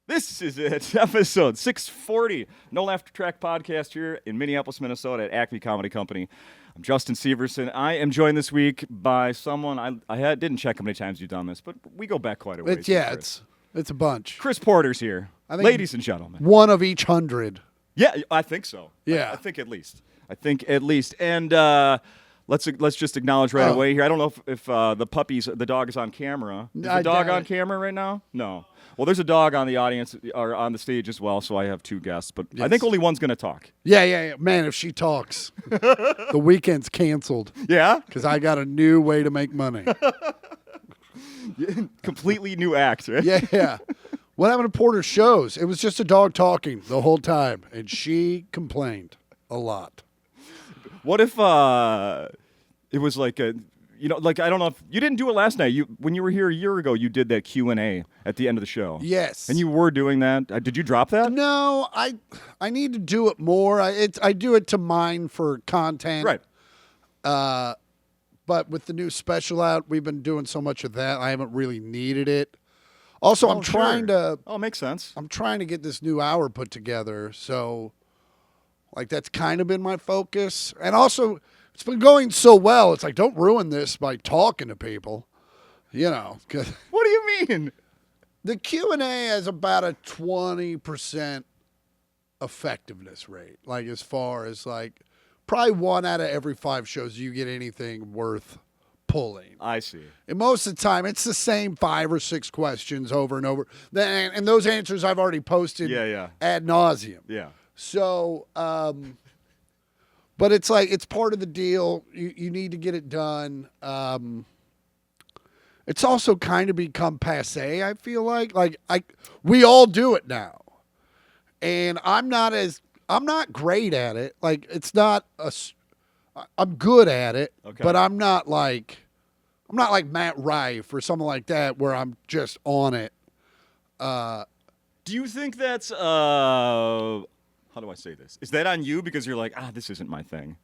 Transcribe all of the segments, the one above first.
This is it, episode 640, No Laughter Track podcast here in Minneapolis, Minnesota at Acme Comedy Company. I'm Justin Severson. I am joined this week by someone, didn't check how many times you've done this, but we go back quite a ways. It's a bunch. Chris Porter's here, ladies and gentlemen. One of each 100. Yeah, I think so. Yeah. I think at least. And let's just acknowledge right away here. I don't know if the dog is on camera. Is the dog on camera right now? No. Well, there's a dog on the audience or on the stage as well, so I have two guests, but yes. I think only one's going to talk. Yeah. Man, if she talks, the weekend's canceled. Yeah? Because I got a new way to make money. Completely new act, right? Yeah. What happened to Porter's shows? It was just a dog talking the whole time, and she complained a lot. What if it was like I don't know if you didn't do it last night. When you were here a year ago, you did that Q&A at the end of the show. Yes. And you were doing that. Did you drop that? No, I need to do it more. I do it to mine for content. Right. But with the new special out, we've been doing so much of that. I haven't really needed it. Also, I'm trying to. Oh, makes sense. I'm trying to get this new hour put together. So, that's kind of been my focus. And also, it's been going so well. It's like, don't ruin this by talking to people. What do you mean? The Q&A has about a 20% effectiveness rate. As far as probably 1 out of every 5 shows you get anything worth pulling. I see. And most of the time, it's the same 5 or 6 questions over and over. And those answers I've already posted ad nauseum. Yeah. So, but it's it's part of the deal. You need to get it done. It's also kind of become passé, I feel like. We all do it now. And I'm not great at it. I'm good at it, okay. But I'm not like Matt Rife or something like that where I'm just on it. Do you think that's how do I say this? Is that on you because you're like, this isn't my thing?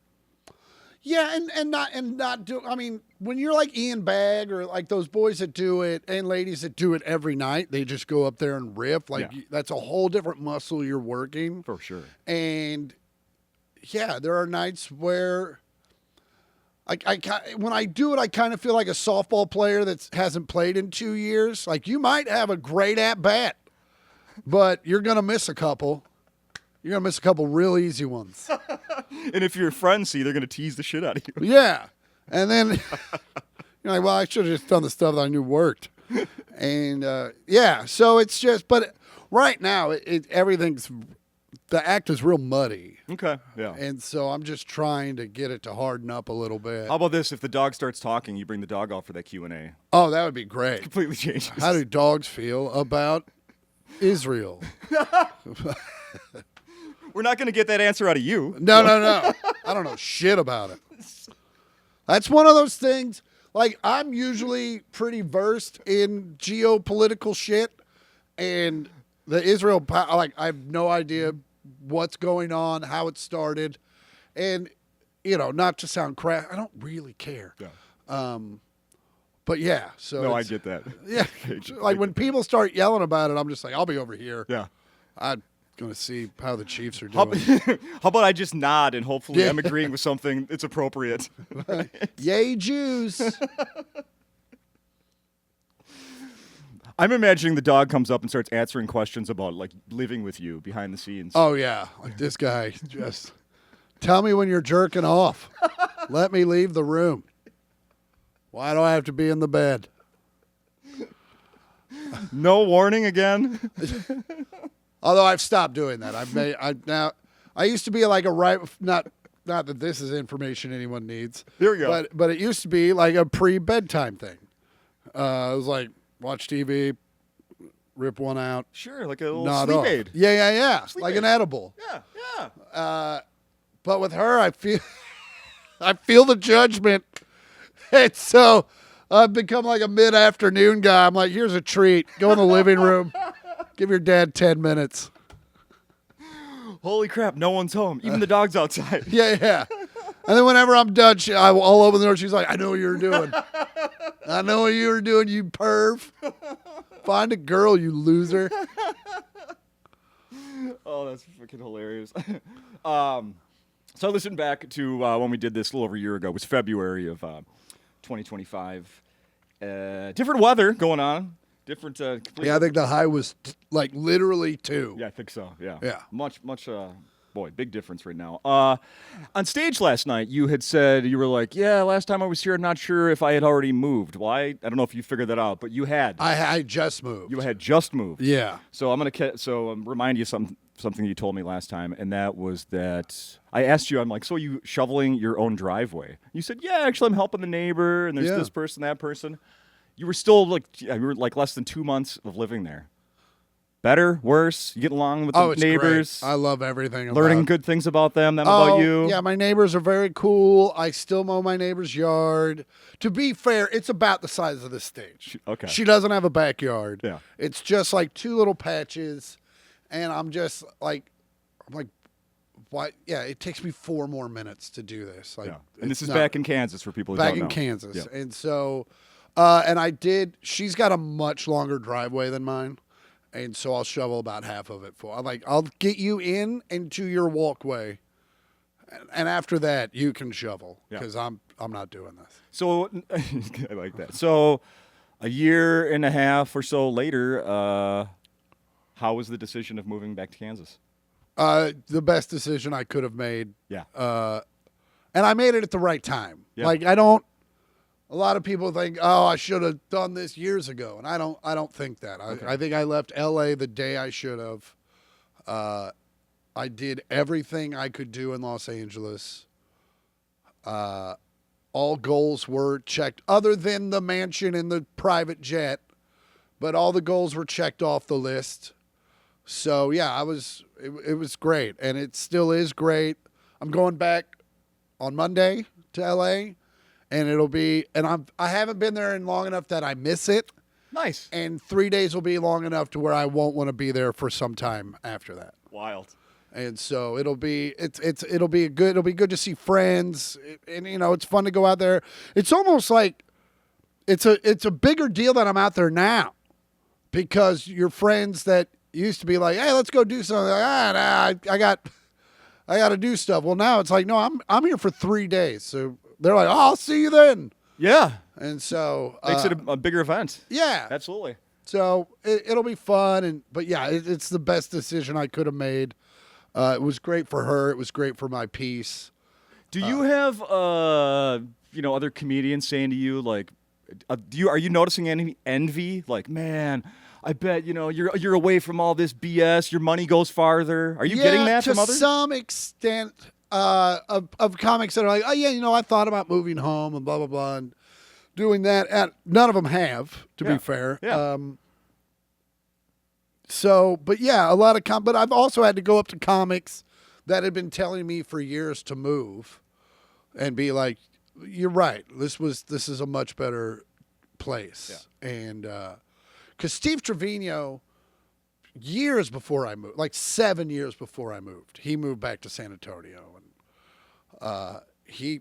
Yeah, and not do. I mean, when you're like Ian Bagg or those boys that do it and ladies that do it every night, they just go up there and riff. That's a whole different muscle you're working. For sure. And yeah, there are nights where when I do it, I kind of feel like a softball player that hasn't played in 2 years. You might have a great at bat, but you're gonna miss a couple. You're going to miss a couple real easy ones. And if your friends see, they're going to tease the shit out of you. Yeah. And then you're like, well, I should have just done the stuff that I knew worked. And, so it's just, but right now, the act is real muddy. Okay, yeah. And so I'm just trying to get it to harden up a little bit. How about this? If the dog starts talking, you bring the dog out for that Q&A. Oh, that would be great. Completely changes. How do dogs feel about Israel? We're not going to get that answer out of you. No. I don't know shit about it. That's one of those things. I'm usually pretty versed in geopolitical shit, and the Israel, I have no idea what's going on, how it started, and not to sound crass, I don't really care. Yeah. But yeah, so no, I get that. Yeah, when people start yelling about it, I'm just like, I'll be over here. Yeah. I'm going to see how the Chiefs are doing. How about I just nod and hopefully I'm agreeing with something that's appropriate. Yay, Jews. I'm imagining the dog comes up and starts answering questions about living with you behind the scenes. Oh, yeah. This guy just, tell me when you're jerking off. Let me leave the room. Why do I have to be in the bed? No warning again? Although I've stopped doing that. I used to be not that this is information anyone needs. Here we go. But it used to be a pre-bedtime thing. It was watch TV, rip one out. Sure, like a little sleep aid. Yeah. Sleep like aid. an edible. Yeah. But with her, I feel the judgment. And so I've become a mid-afternoon guy. I'm like, here's a treat. Go in the living room. Give your dad 10 minutes. Holy crap, no one's home. Even the dog's outside. Yeah. And then whenever I'm done, I will all open the door. She's like, I know what you were doing. I know what you were doing, you perv. Find a girl, you loser. Oh, that's freaking hilarious. So I listened back to when we did this a little over a year ago. It was February of 2025. Different weather going on. Different. Yeah, I think the high was like literally 2. Yeah, I think so. Yeah. Yeah. Much. Boy, big difference right now. On stage last night, you had said you were like, "Yeah, last time I was here, I'm not sure if I had already moved." Well, I don't know if you figured that out, but you had. I just moved. You had just moved. Yeah. So I'm gonna remind you something you told me last time, and that was that I asked you. I'm like, "So are you shoveling your own driveway?" You said, "Yeah, actually, I'm helping the neighbor, and there's Yeah. this person, that person." You were still you were like less than 2 months of living there. Better, worse? You get along with the it's neighbors? great. I love everything about Learning good things about them about you? Yeah, my neighbors are very cool. I still mow my neighbor's yard. To be fair, it's about the size of this stage. Okay. She doesn't have a backyard. Yeah. It's just like 2 little patches, and I'm like, why? Yeah, it takes me 4 more minutes to do this. Like, Yeah. And this is not- back in Kansas for people who back don't know. in Kansas, Yeah. and so, and I did. She's got a much longer driveway than mine. And so I'll shovel about half of it I'll get you into your walkway, and after that you can shovel because I'm not doing this. So I like that. So a year and a half or so later, how was the decision of moving back to Kansas? The best decision I could have made. Yeah. And I made it at the right time. Yeah. Like a lot of people think, oh, I should have done this years ago, and I don't think that. I think I left LA the day I should have. I did everything I could do in Los Angeles. All goals were checked, other than the mansion and the private jet, but all the goals were checked off the list. So yeah, it was great, and it still is great. I'm going back on Monday to LA. And I haven't been there in long enough that I miss it. Nice. And 3 days will be long enough to where I won't want to be there for some time after that. Wild. And so it'll be good to see friends, and it's fun to go out there. It's almost like it's a bigger deal that I'm out there now, because your friends that used to be like, hey, let's go do something. Like, I got to do stuff. Well, now it's like, no, I'm here for 3 days, so. They're like, oh, I'll see you then. Yeah. And so Makes it a bigger event. Yeah. Absolutely. So it'll be fun. But yeah, it's the best decision I could have made. It was great for her. It was great for my peace. Do you have other comedians saying to you, like, are you noticing any envy? Like, man, I bet you're away from all this BS. Your money goes farther. Are you getting that from others? To some extent. Of comics that are like, oh yeah, I thought about moving home and blah blah blah and doing that. And none of them have, to be fair. Yeah. But yeah, a lot of but I've also had to go up to comics that had been telling me for years to move, and be like, you're right. This is a much better place. Yeah. And because Steve Trevino, years before I moved, like 7 years before I moved, he moved back to San Antonio, and he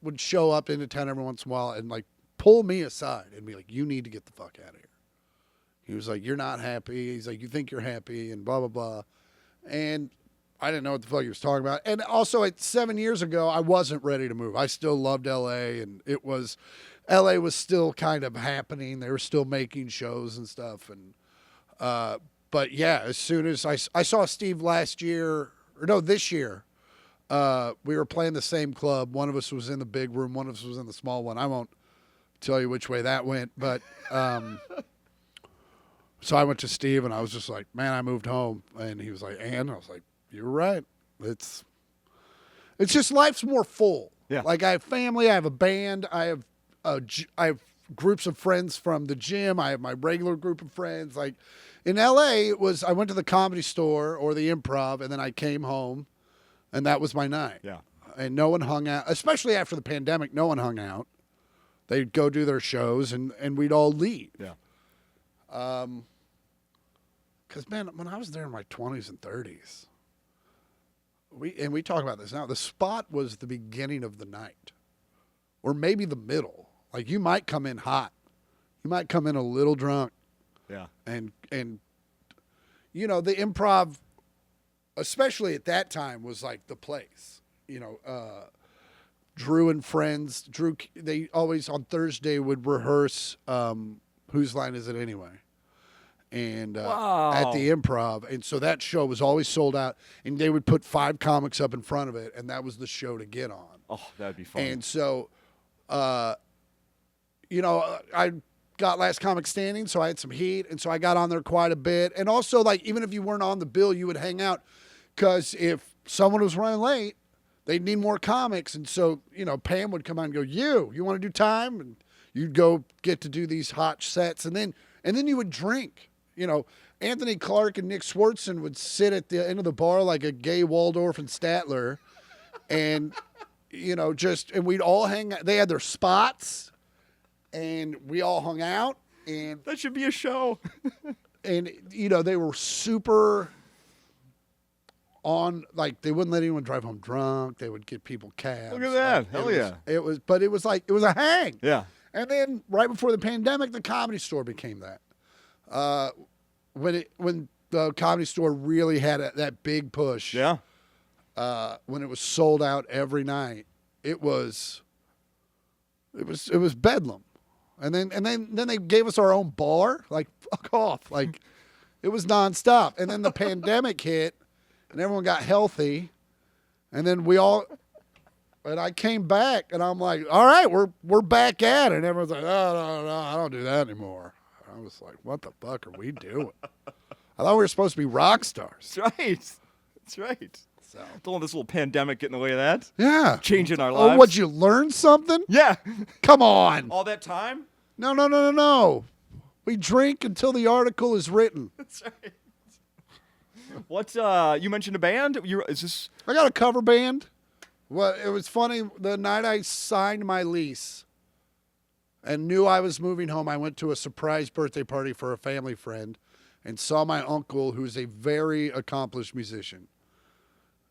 would show up into town every once in a while and like pull me aside and be like, you need to get the fuck out of here. He was like, you're not happy. He's like, you think you're happy and blah, blah, blah. And I didn't know what the fuck he was talking about. And also 7 years ago, I wasn't ready to move. I still loved LA, and LA was still kind of happening. They were still making shows and stuff. And, but yeah, as soon as I saw Steve this year, we were playing the same club. One of us was in the big room. One of us was in the small one. I won't tell you which way that went, but so I went to Steve, and I was just like, man, I moved home. And he was like, and I was like, you're right. It's just life's more full. Yeah. Like, I have family. I have a band. I have groups of friends from the gym. I have my regular group of friends. Like in LA, I went to the Comedy Store or the Improv, and then I came home, and that was my night. Yeah. And no one hung out, especially after the pandemic. No one hung out. They'd go do their shows, and we'd all leave. Yeah. Because, man, when I was there in my 20s and 30s, we talk about this now, the spot was the beginning of the night, or maybe the middle. Like, you might come in hot. You might come in a little drunk. Yeah. And the Improv especially at that time, was like the place. You know, Drew and friends. Drew, they always on Thursday would rehearse. Whose line is it anyway? And at the Improv, and so that show was always sold out. And they would put 5 comics up in front of it, and that was the show to get on. Oh, that'd be fun. And so, you know, I got Last Comic Standing, so I had some heat, and so I got on there quite a bit. And also, like, even if you weren't on the bill, you would hang out, because if someone was running late, they'd need more comics. And so, you know, Pam would come on and go, you want to do time? And you'd go get to do these hot sets, and then you would drink. You know, Anthony Clark and Nick Swartzen would sit at the end of the bar like a gay Waldorf and Statler, and, you know, and we'd all hang out. They had their spots, and we all hung out. And that should be a show. And, you know, they were super on, like, they wouldn't let anyone drive home drunk. They would get people cabs. Look at that. Like, Hell yeah. It was a hang. Yeah. And then right before the pandemic, the Comedy Store became that. When the Comedy Store really had that big push. Yeah. When it was sold out every night, it was bedlam. And then they gave us our own bar. Like, fuck off. Like, it was nonstop. And then the pandemic hit, and everyone got healthy. And then and I came back, and I'm like, all right, we're back at it. And everyone's like, oh, no, I don't do that anymore. I was like, what the fuck are we doing? I thought we were supposed to be rock stars. That's right. That's right. So, Don't let this little pandemic get in the way of that. yeah. Changing our lives. Oh, what, you learn something? Yeah. Come on. All that time? No. We drink until the article is written. That's right. What, you mentioned a band? Is this? I got a cover band. Well, it was funny. The night I signed my lease and knew I was moving home, I went to a surprise birthday party for a family friend and saw my uncle, who's a very accomplished musician.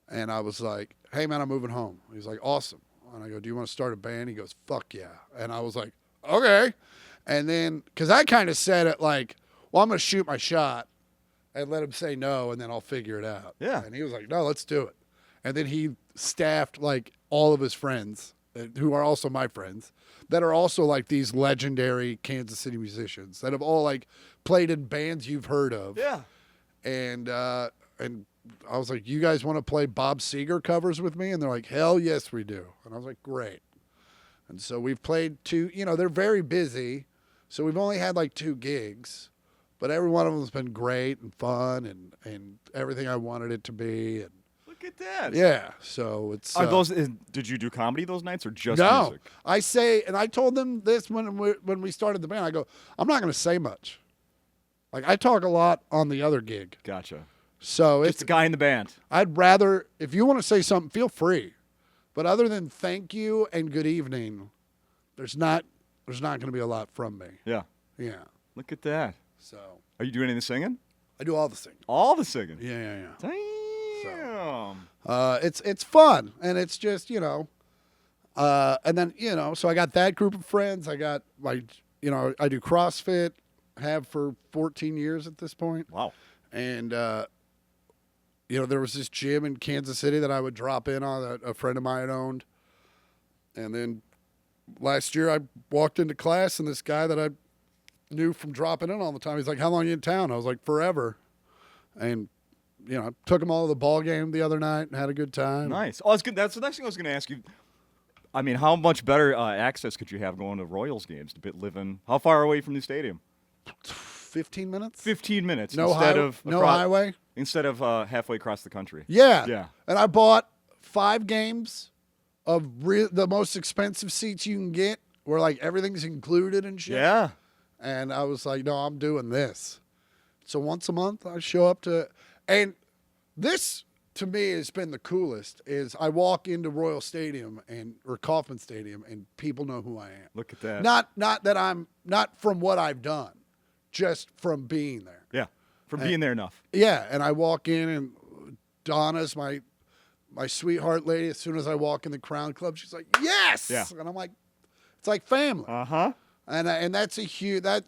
And I was like, hey, man, I'm moving home. He's like, awesome. And I go, do you want to start a band? He goes, fuck yeah. And I was like, okay. And then, because I kind of said it like, well, I'm going to shoot my shot and let him say no, and then I'll figure it out. Yeah. And he was like, no, let's do it. And then he staffed like all of his friends, who are also my friends, that are also like these legendary Kansas City musicians that have all like played in bands you've heard of. Yeah. And I was like, you guys want to play Bob Seger covers with me? And they're like, hell yes, we do. And I was like, great. And so we've played 2, they're very busy. So we've only had like 2 gigs, but every one of them has been great and fun and everything I wanted it to be. And Look at that. yeah, so it's. Are did you do comedy those nights or just no, music? I say, and I told them this when we started the band. I go, I'm not going to say much. Like, I talk a lot on the other gig. Gotcha. So It's the guy in the band. I'd rather, if you want to say something, feel free. But other than thank you and good evening, there's not going to be a lot from me. Yeah. Yeah. Look at that. So Are you doing any singing? I do all the singing. All the singing. Yeah. Damn. It's fun, and it's just, and then, so I got that group of friends. I got I do CrossFit, have for 14 years at this point. Wow. And, there was this gym in Kansas City that I would drop in on that a friend of mine owned. And then last year I walked into class, and this guy that I knew from dropping in all the time, he's like, how long are you in town? I was like, forever. And, I took him all to the ball game the other night and had a good time. Nice. Oh, that's good. That's the next thing I was going to ask you. I mean, how much better access could you have going to Royals games how far away from the stadium? 15 minutes? 15 minutes. No highway? Instead of halfway across the country. Yeah. Yeah. And I bought 5 games of the most expensive seats you can get, where like everything's included and shit. Yeah. And I was like, no, I'm doing this. So once a month I show up and this to me has been the coolest is I walk into Royal Stadium or Kauffman Stadium and people know who I am. Look at that. Not that I'm not from what I've done, just from being there. Yeah. From being there enough. Yeah. And I walk in and Donna's my sweetheart lady. As soon as I walk in the Crown Club, she's like, yes. Yeah. And I'm like, it's like family. Uh-huh. And that's a huge that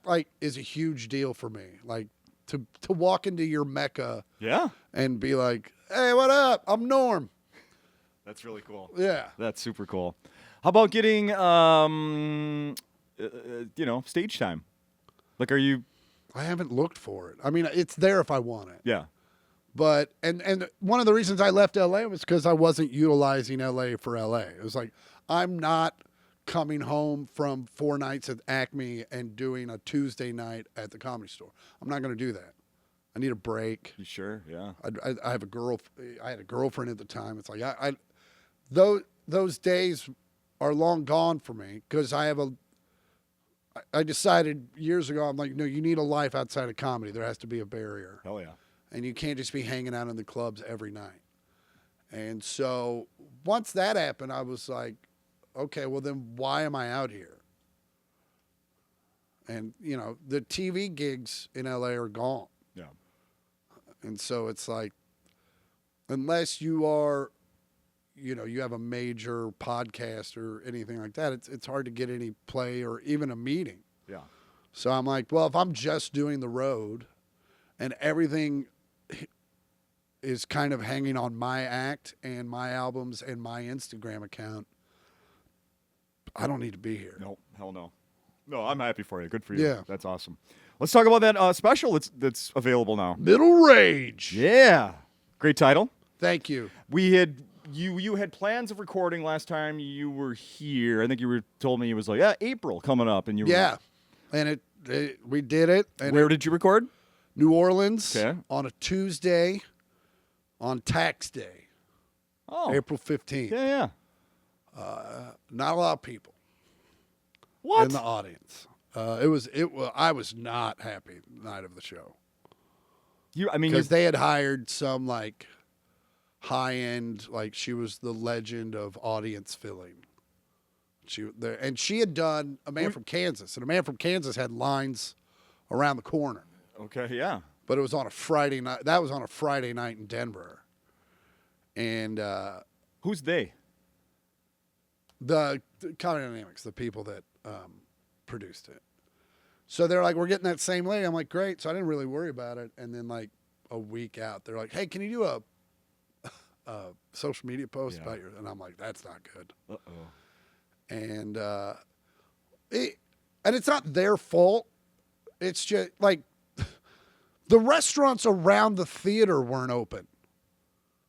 like is a huge deal for me. Like to walk into your Mecca Yeah. and be like, hey, what up? I'm Norm. That's really cool. Yeah. That's super cool. How about getting, stage time? Like, are you? I haven't looked for it. I mean, it's there if I want it. Yeah. But and one of the reasons I left LA was because I wasn't utilizing LA for LA. It was like, I'm not coming home from 4 nights at Acme and doing a Tuesday night at the Comedy Store. I'm not going to do that. I need a break. You sure? Yeah. I have a girl. I had a girlfriend at the time. It's like those days are long gone for me because I decided years ago, I'm like, no, you need a life outside of comedy. There has to be a barrier. Hell yeah. And you can't just be hanging out in the clubs every night. And so once that happened, I was like, okay, well then why am I out here? And, the TV gigs in LA are gone. Yeah. And so it's like, unless you are, you have a major podcast or anything like that, it's hard to get any play or even a meeting. Yeah. So I'm like, well, if I'm just doing the road and everything is kind of hanging on my act and my albums and my Instagram account, I don't need to be here. No, hell no. No, I'm happy for you. Good for you. Yeah. That's awesome. Let's talk about that special that's available now. Middle Rage. Yeah. Great title. Thank you. We had you had plans of recording last time you were here. I think you told me it was like April coming up, and you Yeah, and we did it. And where did you record? New Orleans. Okay. On a Tuesday, on tax day, Oh, April 15th. yeah. Not a lot of people What? in the audience. I was not happy the night of the show because they had hired some like high end, like she was the legend of audience filling. She had done A Man from Kansas, and A Man from Kansas had lines around the corner. Okay, yeah. But it was on a Friday night. That was on a Friday night in Denver. And Who's they? the Comedy Dynamics, the people that produced it. So they're like, we're getting that same lady. I'm like, great. So I didn't really worry about it. And then like a week out, they're like, hey, can you do a social media post about your? And I'm like, that's not good. Uh-oh. And it's not their fault. It's just like the restaurants around the theater weren't open.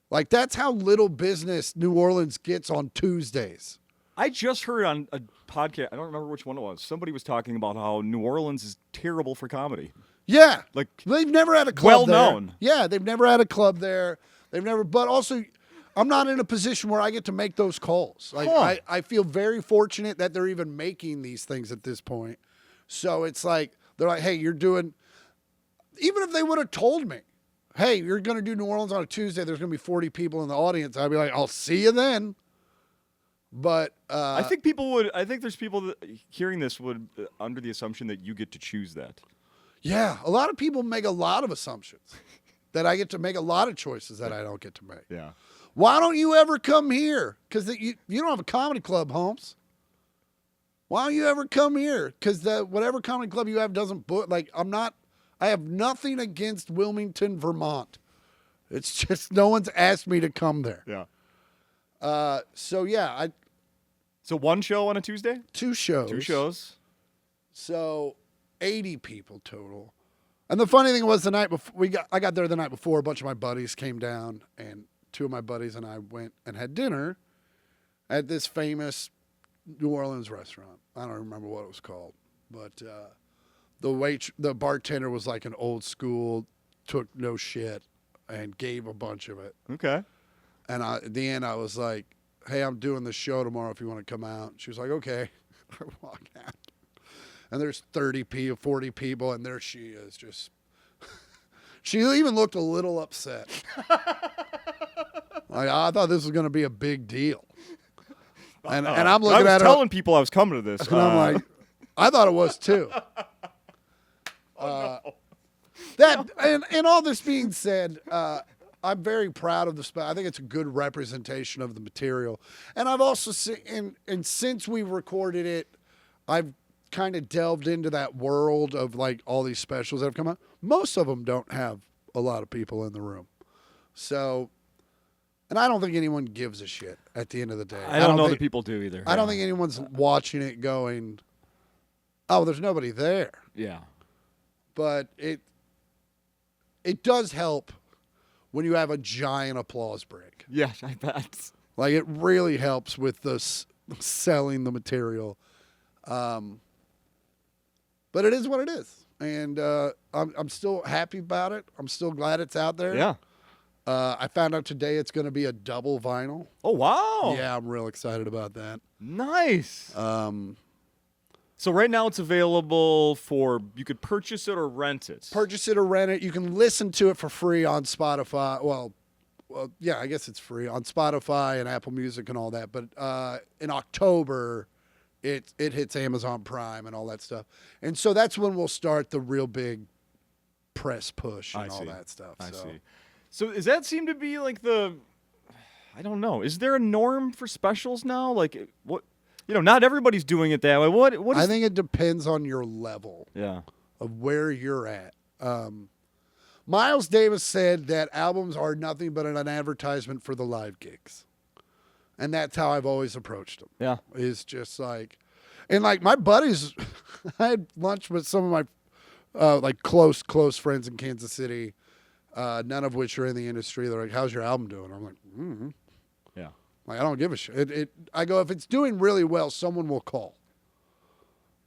Like that's how little business New Orleans gets on Tuesdays. I just heard on a podcast, I don't remember which one it was. Somebody was talking about how New Orleans is terrible for comedy. Yeah. Like they've never had a club well there. known. Yeah, they've never had a club there. But also I'm not in a position where I get to make those calls. Like I feel very fortunate that they're even making these things at this point. So it's like, they're like, hey, you're doing, even if they would have told me, hey, you're going to do New Orleans on a Tuesday, there's going to be 40 people in the audience, I'd be like, I'll see you then. But I think there's people that hearing this would under the assumption that you get to choose that. Yeah, a lot of people make a lot of assumptions that I get to make a lot of choices that I don't get to make. Yeah. Why don't you ever come here? Because you don't have a comedy club, Holmes. Why don't you ever come here? Because whatever comedy club you have doesn't book. Like I have nothing against Wilmington, Vermont. It's just no one's asked me to come there. Yeah. So one show on a Tuesday? 2 shows. 2 shows. So 80 people total. And the funny thing was the night before I got there the night before, a bunch of my buddies came down, and 2 of my buddies and I went and had dinner at this famous New Orleans restaurant. I don't remember what it was called, but the bartender was like an old school, took no shit, and gave a bunch of it. Okay. And at the end, I was like, hey, I'm doing this show tomorrow if you want to come out. She was like, okay. I walk out. And there's 30 people, 40 people, and there she is. Just, she even looked a little upset. Like, I thought this was going to be a big deal. And I'm looking at her. I was telling people I was coming to this. And I'm like, I thought it was too. And all this being said, I'm very proud of the spot. I think it's a good representation of the material. And I've also seen, and since we recorded it, I've kind of delved into that world of like all these specials that have come out, most of them don't have a lot of people in the room. So, and I don't think anyone gives a shit at the end of the day. I don't know that people do either. I don't think anyone's watching it going, oh, there's nobody there. Yeah. But it does help when you have a giant applause break. Yeah, I bet. Like, it really helps with the selling the material. But it is what it is. And I'm still happy about it. I'm still glad it's out there. Yeah. I found out today it's going to be a double vinyl. Oh, wow. Yeah, I'm real excited about that. Nice. So right now it's available for, you could purchase it or rent it. Purchase it or rent it. You can listen to it for free on Spotify. Well, yeah, I guess it's free on Spotify and Apple Music and all that. But in October, it hits Amazon Prime and all that stuff. And so that's when we'll start the real big press push and all that stuff. I see. So does that seem to be like I don't know. Is there a norm for specials now? Like what? You know, not everybody's doing it that way. What is, I think it depends on your level of where you're at. Miles Davis said that albums are nothing but an advertisement for the live gigs. And that's how I've always approached them. Yeah. Is just like, and like my buddies, I had lunch with some of my like close friends in Kansas City, none of which are in the industry. They're like, how's your album doing? I'm like, yeah. Like, I don't give a shit. I go, if it's doing really well, someone will call.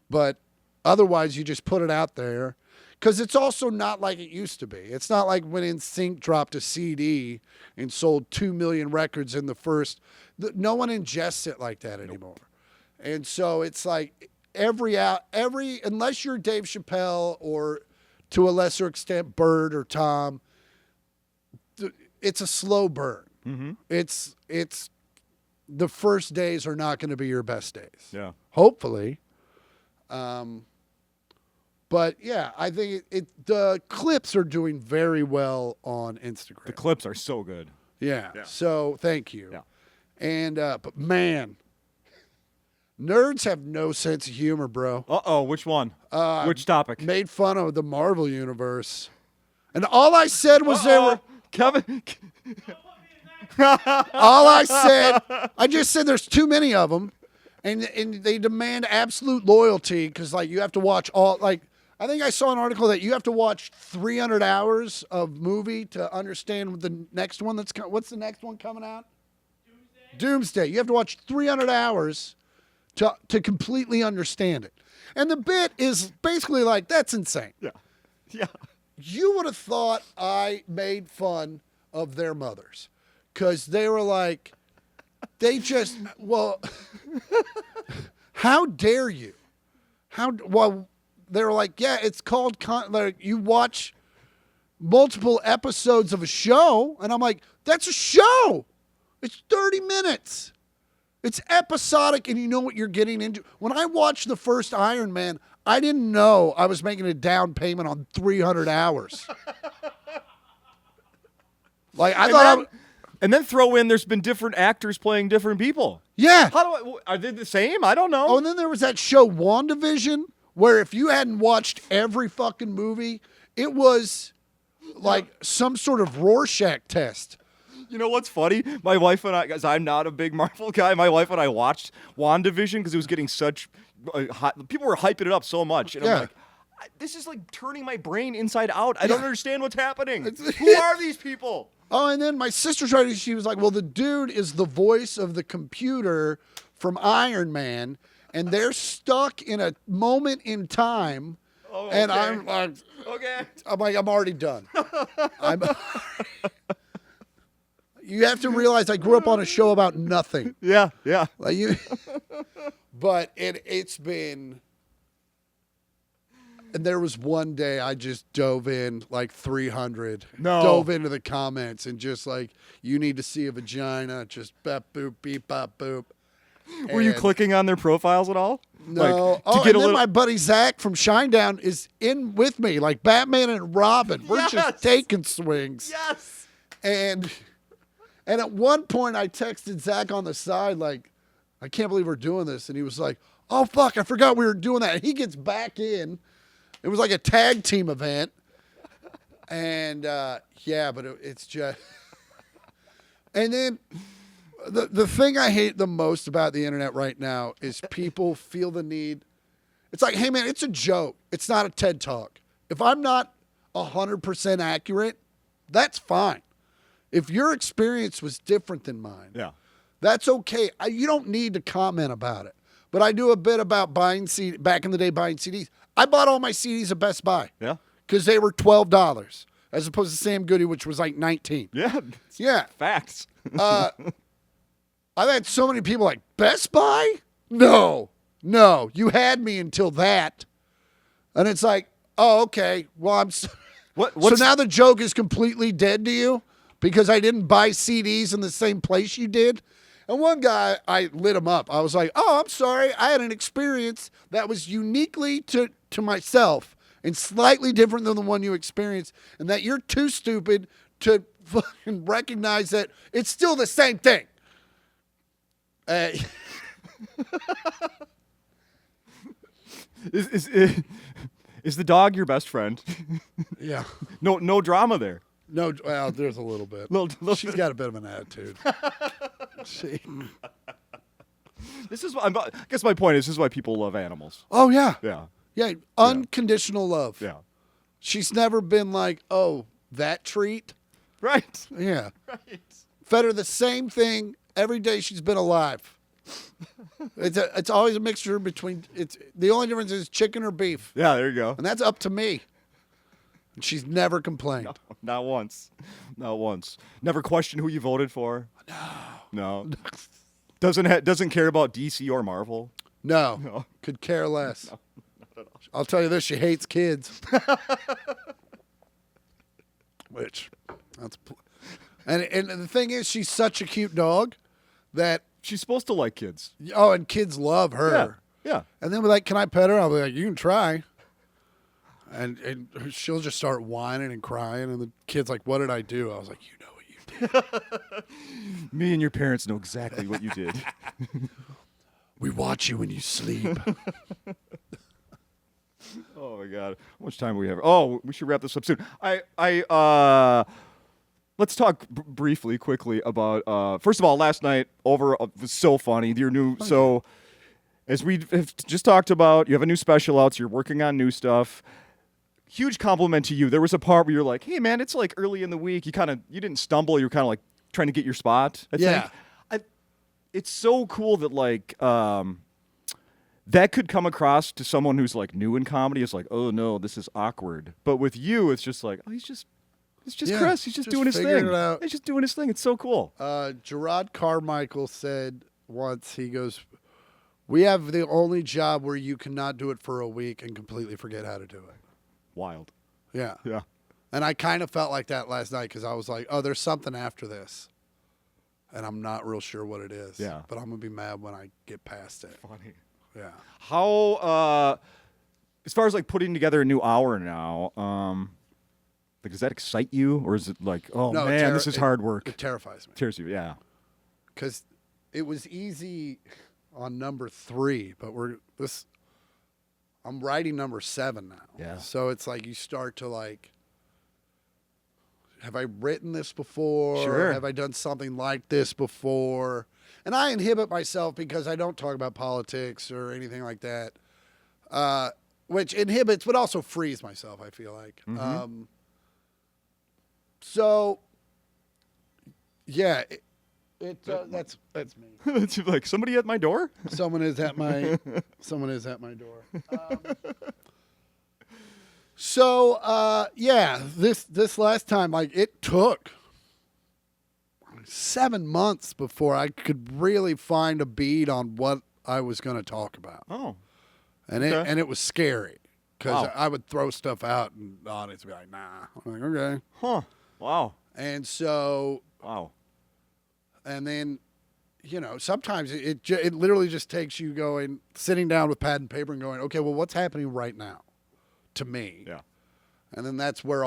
But otherwise, you just put it out there. Because it's also not like it used to be. It's not like when NSYNC dropped a CD and sold 2 million records in the first. No one ingests it like that anymore. And so it's like unless you're Dave Chappelle or to a lesser extent Bird or Tom, it's a slow burn. Mm-hmm. It's the first days are not going to be your best days. Yeah. Hopefully. But yeah, I think the clips are doing very well on Instagram. The clips are so good. Yeah. So thank you. Yeah. And but man, nerds have no sense of humor, bro. Uh-oh, which one? Which topic? Made fun of the Marvel universe. And all I said was Kevin. all I just said there's too many of them. And they demand absolute loyalty because, like, you have to watch all, like, I think I saw an article that you have to watch 300 hours of movie to understand the next one what's the next one coming out? Doomsday. You have to watch 300 hours to completely understand it. And the bit is basically like, that's insane. Yeah. Yeah. You would have thought I made fun of their mothers because they were like, how dare you? They were like, yeah, it's called, like, you watch multiple episodes of a show. And I'm like, that's a show. It's 30 minutes. It's episodic and you know what you're getting into. When I watched the first Iron Man, I didn't know I was making a down payment on 300 hours. Like, And then throw in there's been different actors playing different people. Yeah. Are they the same? I don't know. Oh, and then there was that show WandaVision where if you hadn't watched every fucking movie, it was like some sort of Rorschach test. You know what's funny? My wife and I, because I'm not a big Marvel guy, my wife and I watched WandaVision because it was getting such people were hyping it up so much. And I'm like, this is like turning my brain inside out. I don't understand what's happening. Who are these people? Oh, and then my sister she was like, well, the dude is the voice of the computer from Iron Man, and they're stuck in a moment in time. Oh, okay. And I'm like, I'm already done. You have to realize I grew up on a show about nothing. Yeah, yeah. Like but it's been. And there was one day I just dove in like 300. No. Dove into the comments and just like, you need to see a vagina. Just bap, boop, beep, bop, boop. Were you clicking on their profiles at all? No. Like, and then my buddy Zach from Shinedown is in with me, like Batman and Robin. We're just taking swings. Yes. And at one point I texted Zach on the side, like, I can't believe we're doing this. And he was like, oh, fuck, I forgot we were doing that. He gets back in. It was like a tag team event. And, yeah, but it's just... And then the thing I hate the most about the internet right now is people feel the need. It's like, hey, man, it's a joke. It's not a TED Talk. If I'm not 100% accurate, that's fine. If your experience was different than mine, that's okay. You don't need to comment about it. But I do a bit about buying CDs. Back in the day, buying CDs. I bought all my CDs at Best Buy. Yeah. Because they were $12, as opposed to Sam Goody, which was like $19. Yeah. Yeah. Facts. I've had so many people like, Best Buy? No, you had me until that. And it's like, oh, okay. Well, I'm so now the joke is completely dead to you because I didn't buy CDs in the same place you did. And one guy, I lit him up. I was like, oh, I'm sorry. I had an experience that was uniquely to myself and slightly different than the one you experienced, and that you're too stupid to fucking recognize that it's still the same thing. Is the dog your best friend? Yeah. No drama there. No, well, there's a little bit. She's got a bit of an attitude. This is I guess my point is this is why people love animals. Oh, yeah. Yeah. Yeah, unconditional love. Yeah. She's never been like, oh, that treat? Right. Yeah. Right. Fed her the same thing every day she's been alive. It's always a mixture between, the only difference is chicken or beef. Yeah, there you go. And that's up to me. And she's never complained. No, not once. Not once. Never questioned who you voted for. No. Doesn't care about DC or Marvel. No. Could care less. No, not at all. I'll tell you this, she hates kids. Which, and the thing is, she's such a cute dog that she's supposed to like kids. Oh, and kids love her. Yeah. And then we're like, can I pet her? I'll be like, you can try. And she'll just start whining and crying. And the kid's like, what did I do? I was like, you know what you did. Me and your parents know exactly what you did. We watch you when you sleep. Oh my God. How much time do we have? Oh, we should wrap this up soon. Let's talk briefly, quickly about, first of all, last night over was so funny. Your new, so as we have just talked about, you have a new special out, so you're working on new stuff. Huge compliment to you. There was a part where you're like, hey man, it's like early in the week. You didn't stumble. You were kind of like trying to get your spot. I think. It's so cool that like, that could come across to someone who's like new in comedy as like, oh no, this is awkward. But with you, it's just like, oh, it's just Chris. He's just doing his thing. He's just doing his thing. It's so cool. Gerard Carmichael said once, he goes, we have the only job where you cannot do it for a week and completely forget how to do it. Wild. Yeah. Yeah. And I kind of felt like that last night because I was like, oh, there's something after this. And I'm not real sure what it is. Yeah. But I'm going to be mad when I get past it. Funny. Yeah. How, as far as like putting together a new hour now, like, does that excite you? Or is it like, oh no, man, this is hard work? It terrifies me. Tears you, yeah. Because it was easy on number 3, but I'm writing number 7 now. Yeah. So it's like you start to like, have I written this before? Sure. Have I done something like this before? And I inhibit myself because I don't talk about politics or anything like that, which inhibits but also frees myself, I feel like. Mm-hmm. So, yeah, that's me. It's like somebody at my door. Someone is at my door. This last time, like, it took 7 months before I could really find a beat on what I was going to talk about. Oh, and it was scary because I would throw stuff out and the audience would be like, "Nah." I'm like, "Okay." Huh. Wow. And so, and then, sometimes it literally just takes you sitting down with pad and paper and going, okay, well, what's happening right now to me? Yeah. And then that's where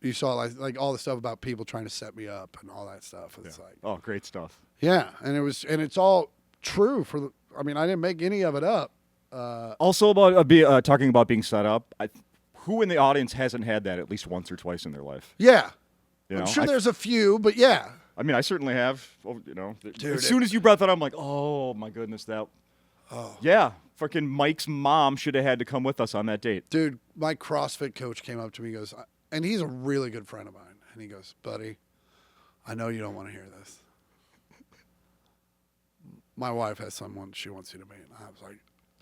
you saw like all the stuff about people trying to set me up and all that stuff. It's like, oh, great stuff. yeah. And it's all true. I didn't make any of it up. Also about talking about being set up. Who in the audience hasn't had that at least once or twice in their life? Yeah. You know? I'm sure there's a few, but yeah. I mean, I certainly have. You know, Dude, as soon as you brought that up, I'm like, oh my goodness, yeah, fucking Mike's mom should have had to come with us on that date. Dude, my CrossFit coach came up to me and goes, and he's a really good friend of mine, and he goes, buddy, I know you don't want to hear this. My wife has someone she wants you to meet. And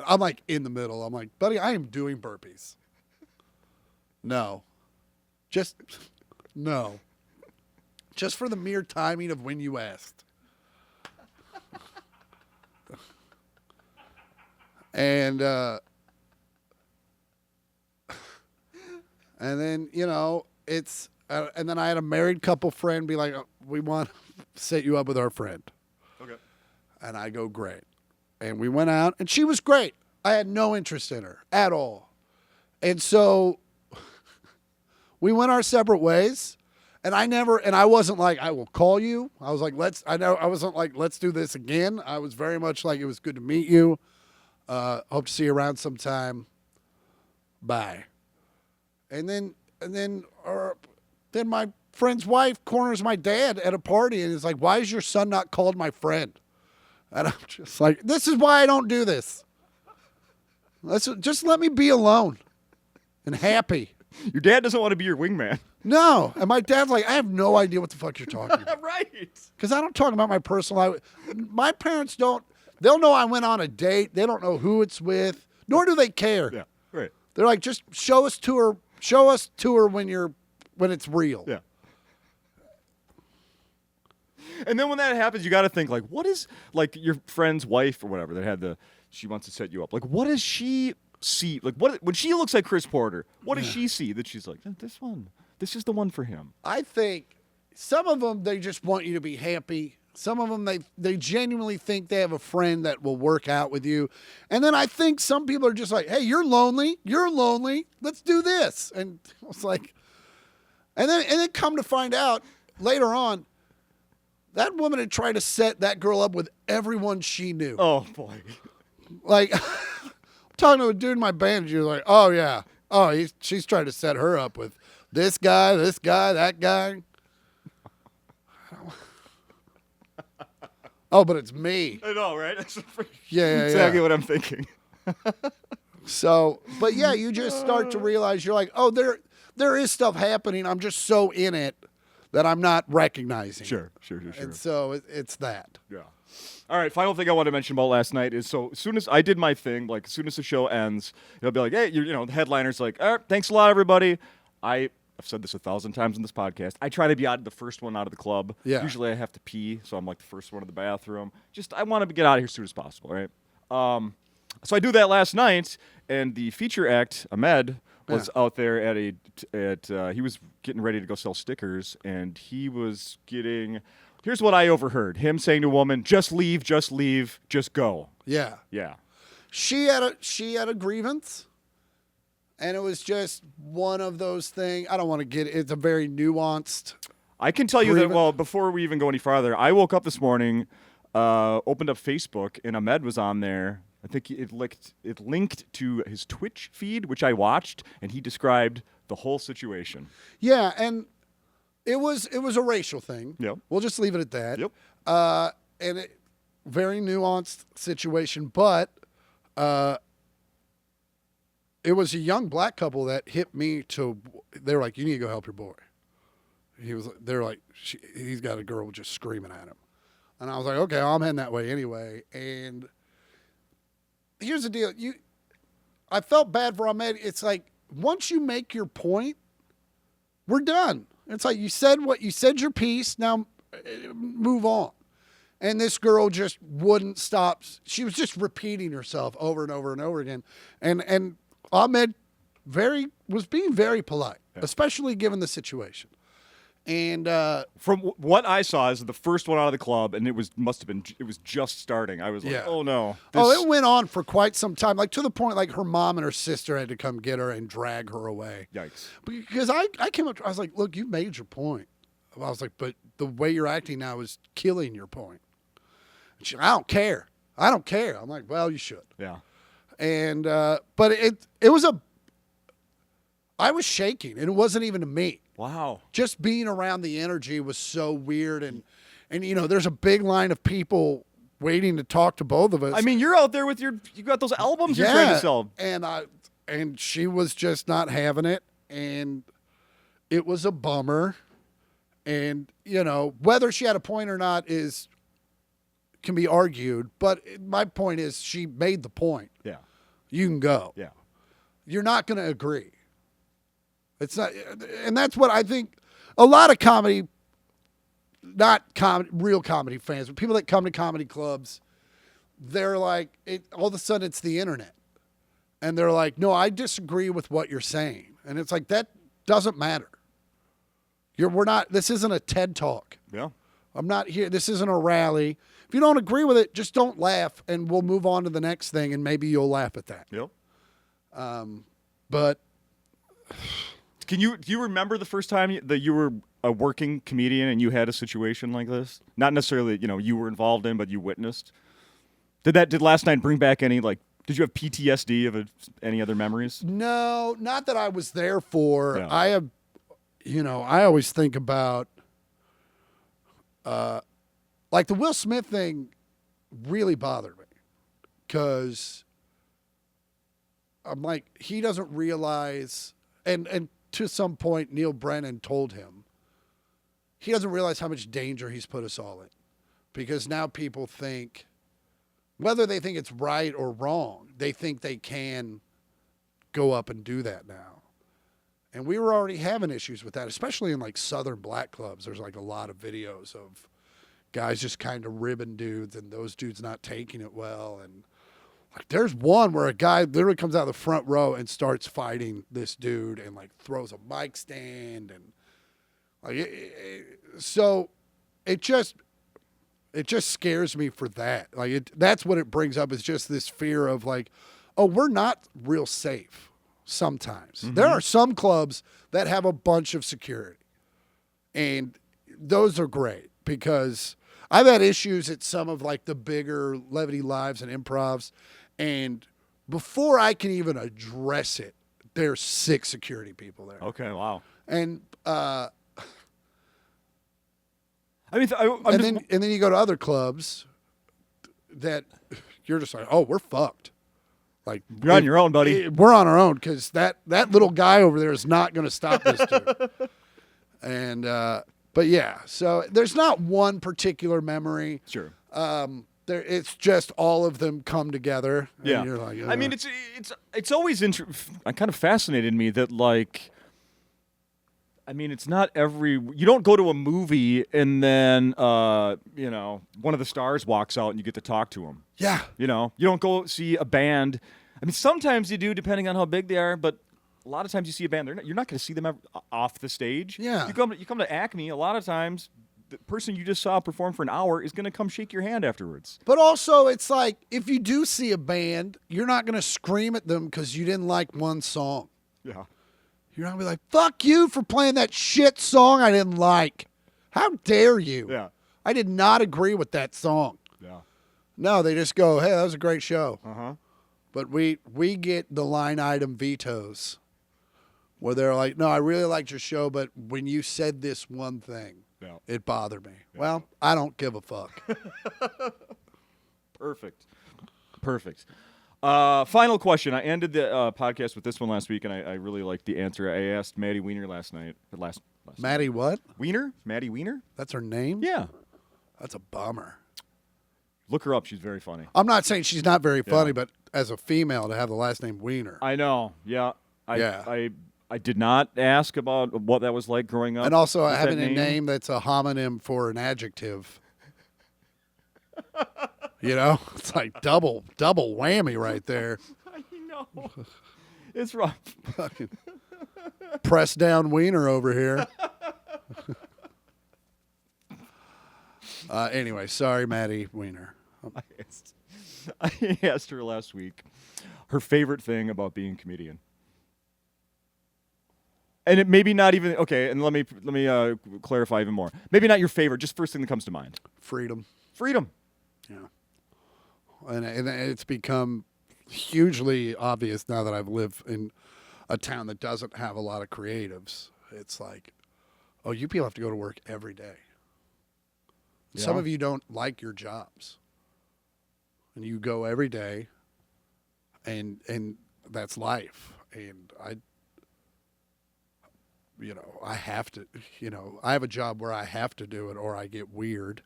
I'm like in the middle. I'm like, buddy, I am doing burpees. No. No. Just for the mere timing of when you asked. And then, you know, it's and then I had a married couple friend be like, we want to set you up with our friend. Okay. And I go, great. And we went out, and she was great. I had no interest in her at all. And so we went our separate ways. And I wasn't like, I will call you. I was like, I wasn't like, let's do this again. I was very much like, it was good to meet you. Hope to see you around sometime. Bye. And then my friend's wife corners my dad at a party and is like, why is your son not called my friend? And I'm just like, this is why I don't do this. Just let me be alone and happy. Your dad doesn't want to be your wingman. No. And my dad's like, I have no idea what the fuck you're talking about. Right. Because I don't talk about my personal life. My parents don't. They'll know I went on a date. They don't know who it's with, nor do they care. Yeah, right. They're like, just show us to her when it's real. Yeah. And then when that happens, you got to think, like, what is, like, your friend's wife or whatever that had she wants to set you up. Like, what does she see? Like, when she looks like Chris Porter, what does she see that she's like, this is the one for him? I think some of them, they just want you to be happy. Some of them, they genuinely think they have a friend that will work out with you. And then I think some people are just like, hey, you're lonely. Let's do this. And it's like, and then come to find out later on, that woman had tried to set that girl up with everyone she knew. Oh, boy. Like, I'm talking to a dude in my band, and she was like, oh, yeah. Oh, she's trying to set her up with this guy, that guy. Oh, but it's me. I know, right? That's Yeah. exactly what I'm thinking. So, but yeah, you just start to realize you're like, oh, there is stuff happening. I'm just so in it that I'm not recognizing. Sure. And so it's that. Yeah. All right, final thing I want to mention about last night is, so as soon as I did my thing, like as soon as the show ends, it'll be like, hey, the headliner's like, all right, thanks a lot, everybody. I've said this 1,000 times in this podcast. I try to be the first one out of the club. Yeah. Usually I have to pee, so I'm like the first one in the bathroom. I want to get out of here as soon as possible, right? So I do that last night, and the feature act, Ahmed, was out there he was getting ready to go sell stickers, and he was getting, here's what I overheard, him saying to a woman, just leave, just go. Yeah. Yeah. She had a grievance. And it was just one of those things. I don't want to get it. It's a very nuanced. I can tell you that, well, before we even go any farther, I woke up this morning, opened up Facebook, and Ahmed was on there. I think it linked to his Twitch feed, which I watched, and he described the whole situation. Yeah, and it was a racial thing. Yep. We'll just leave it at that. Yep. And very nuanced situation, but it was a young black couple that hit me they were like, you need to go help your boy. They're like, he's got a girl just screaming at him. And I was like, okay, I'm heading that way anyway. And here's the deal. I felt bad for Ahmed. It's like, once you make your point, we're done. It's like, you said your piece, now move on. And this girl just wouldn't stop. She was just repeating herself over and over and over again. And Ahmed was being very polite, especially given the situation. And from what I saw, is the first one out of the club, and it was just starting. I was like, oh no. It went on for quite some time, like to the point like her mom and her sister had to come get her and drag her away. Yikes. Because I came up, I was like, look, you made your point. I was like, but the way you're acting now is killing your point. And I don't care. I don't care. I'm like, well, you should. Yeah. And but it was I was shaking, and it wasn't even me. Wow. Just being around the energy was so weird, and there's a big line of people waiting to talk to both of us. I mean, you're out there with you got those albums you're trying to sell. And she was just not having it, and it was a bummer. And whether she had a point or not can be argued, but my point is she made the point. Yeah. You can go. Yeah. You're not going to agree. It's not, and that's what I think a lot of comedy, not real comedy fans, but people that come to comedy clubs, they're like, all of a sudden it's the internet. And they're like, no, I disagree with what you're saying. And it's like, that doesn't matter. This isn't a TED Talk. Yeah. I'm not here. This isn't a rally. If you don't agree with it, just don't laugh, and we'll move on to the next thing, and maybe you'll laugh at that. Yep. But do you remember the first time that you were a working comedian and you had a situation like this? Not necessarily, you were involved in, but you witnessed. Did last night bring back any, like, did you have PTSD of any other memories? No, not that I was there for. Yeah. I have, I always think about, like the Will Smith thing really bothered me because I'm like, he doesn't realize, and to some point, Neil Brennan told him, he doesn't realize how much danger he's put us all in, because now people think, whether they think it's right or wrong, they think they can go up and do that now. And we were already having issues with that, especially in like Southern black clubs. There's like a lot of videos of guys just kind of ribbing dudes and those dudes not taking it well. And like, there's one where a guy literally comes out of the front row and starts fighting this dude and like throws a mic stand, and like so it just scares me for that. Like that's what it brings up, is just this fear of like, oh, we're not real safe sometimes. Mm-hmm. There are some clubs that have a bunch of security, and those are great, because I've had issues at some of like the bigger Levity Lives and Improvs, and before I can even address it, there's 6 security people there. Okay, wow. And and then you go to other clubs that you're just like, oh, we're fucked. Like, you're on your own, buddy. We're on our own, because that little guy over there is not going to stop this dude. And but yeah, so there's not one particular memory. Sure. It's just all of them come together. And yeah. You're like, I mean, it's always kind of fascinated me that, like, I mean, it's not you don't go to a movie and then, one of the stars walks out and you get to talk to him. Yeah. You don't go see a band. I mean, sometimes you do, depending on how big they are, but a lot of times you see a band, you're not going to see them off the stage. Yeah. You come to Acme, a lot of times the person you just saw perform for an hour is going to come shake your hand afterwards. But also, it's like, if you do see a band, you're not going to scream at them because you didn't like one song. Yeah. You're not going to be like, fuck you for playing that shit song I didn't like. How dare you? Yeah. I did not agree with that song. Yeah. No, they just go, hey, that was a great show. Uh-huh. But we get the line item vetoes where they're like, no, I really liked your show, but when you said this one thing, it bothered me. Yeah. Well, I don't give a fuck. Perfect. Final question. I ended the podcast with this one last week, and I really liked the answer. I asked Maddie Weiner last night. Maddie what? Weiner? Maddie Weiner? That's her name? Yeah. That's a bummer. Look her up. She's very funny. I'm not saying she's not very funny, but as a female to have the last name Weiner. I know. Yeah. I did not ask about what that was like growing up. And also having a name that's a homonym for an adjective. It's like double whammy right there. I know. It's rough. Fucking press down Wiener over here. Anyway, sorry, Maddie Weiner. I asked her last week her favorite thing about being a comedian. And it maybe not even, okay, and let me clarify even more. Maybe not your favorite, just first thing that comes to mind. Freedom. Freedom. Yeah. and it's become hugely obvious now that I've lived in a town that doesn't have a lot of creatives. It's like, oh, you people have to go to work every day. Yeah. Some of you don't like your jobs, and you go every day, and that's life. And I have to, I have a job where I have to do it or I get weird.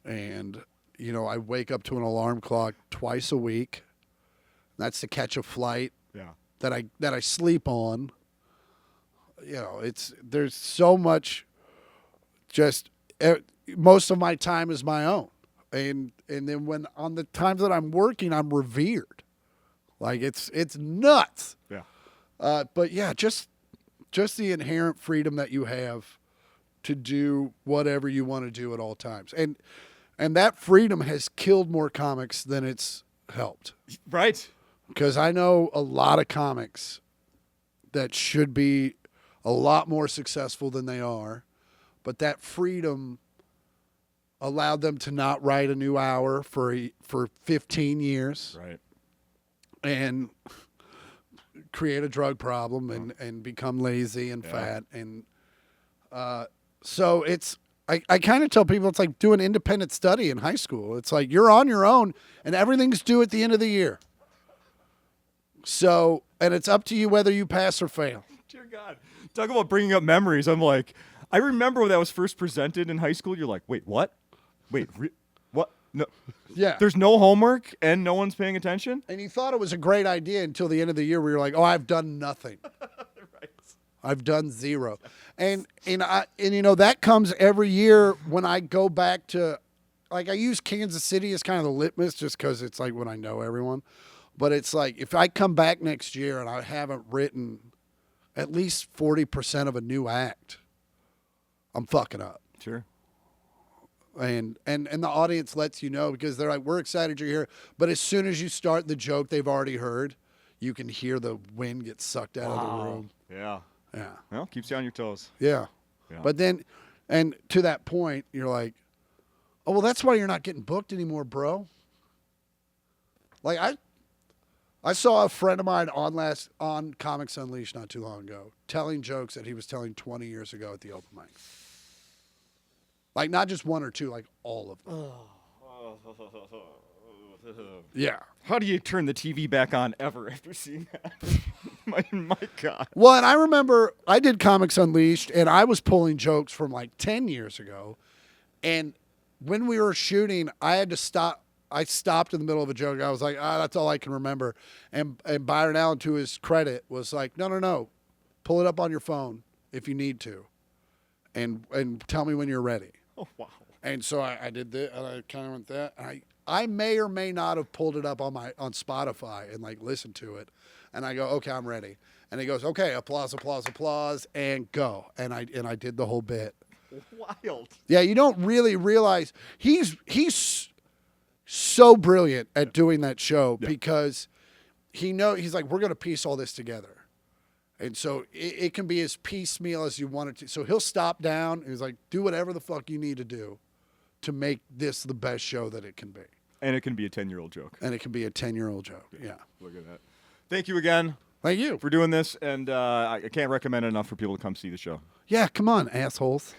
And, I wake up to an alarm clock twice a week. That's to catch a flight that I sleep on. There's so much, just most of my time is my own. And then when on the times that I'm working, I'm revered. Like it's nuts. Yeah. But yeah, just the inherent freedom that you have to do whatever you want to do at all times. And that freedom has killed more comics than it's helped. Right. Because I know a lot of comics that should be a lot more successful than they are, but that freedom allowed them to not write a new hour for 15 years. Right. And create a drug problem and become lazy and fat. And so I kind of tell people it's like doing independent study in high school. It's like you're on your own and everything's due at the end of the year. So, and it's up to you whether you pass or fail. Dear God. Talk about bringing up memories. I'm like, I remember when that was first presented in high school. You're like, wait, what? Wait, what? No. Yeah. There's no homework and no one's paying attention? And you thought it was a great idea until the end of the year where you're like, oh, I've done nothing. Right. I've done zero. And that comes every year when I go back to, like, I use Kansas City as kind of the litmus just because it's like when I know everyone. But it's like if I come back next year and I haven't written at least 40% of a new act, I'm fucking up. Sure. And the audience lets you know because they're like, we're excited you're here. But as soon as you start the joke they've already heard, you can hear the wind get sucked out of the room. Yeah. Yeah. Well, keeps you on your toes. Yeah. Yeah. But then, and to that point, you're like, oh, well, that's why you're not getting booked anymore, bro. Like, I saw a friend of mine on Comics Unleashed not too long ago telling jokes that he was telling 20 years ago at the open mic. Like, not just one or two, like all of them. Yeah. How do you turn the TV back on ever after seeing that? my God. Well, and I remember I did Comics Unleashed, and I was pulling jokes from like 10 years ago. And when we were shooting, I had to stop. I stopped in the middle of a joke. I was like, that's all I can remember. And Byron Allen, to his credit, was like, no. Pull it up on your phone if you need to. And tell me when you're ready. Oh, wow. And so I did that, and I kind of went that. And I may or may not have pulled it up on Spotify and like listened to it. And I go, okay, I'm ready. And he goes, okay, applause, and go. And I did the whole bit. Wild. Yeah, you don't really realize he's so brilliant at doing that show because he's like, we're going to piece all this together. And so it can be as piecemeal as you want it to. So he'll stop down and he's like, do whatever the fuck you need to do to make this the best show that it can be. And it can be a 10-year-old joke. And it can be a 10-year-old joke. Yeah. Look at that. Thank you again. Thank you for doing this. And I can't recommend it enough for people to come see the show. Yeah, come on, assholes.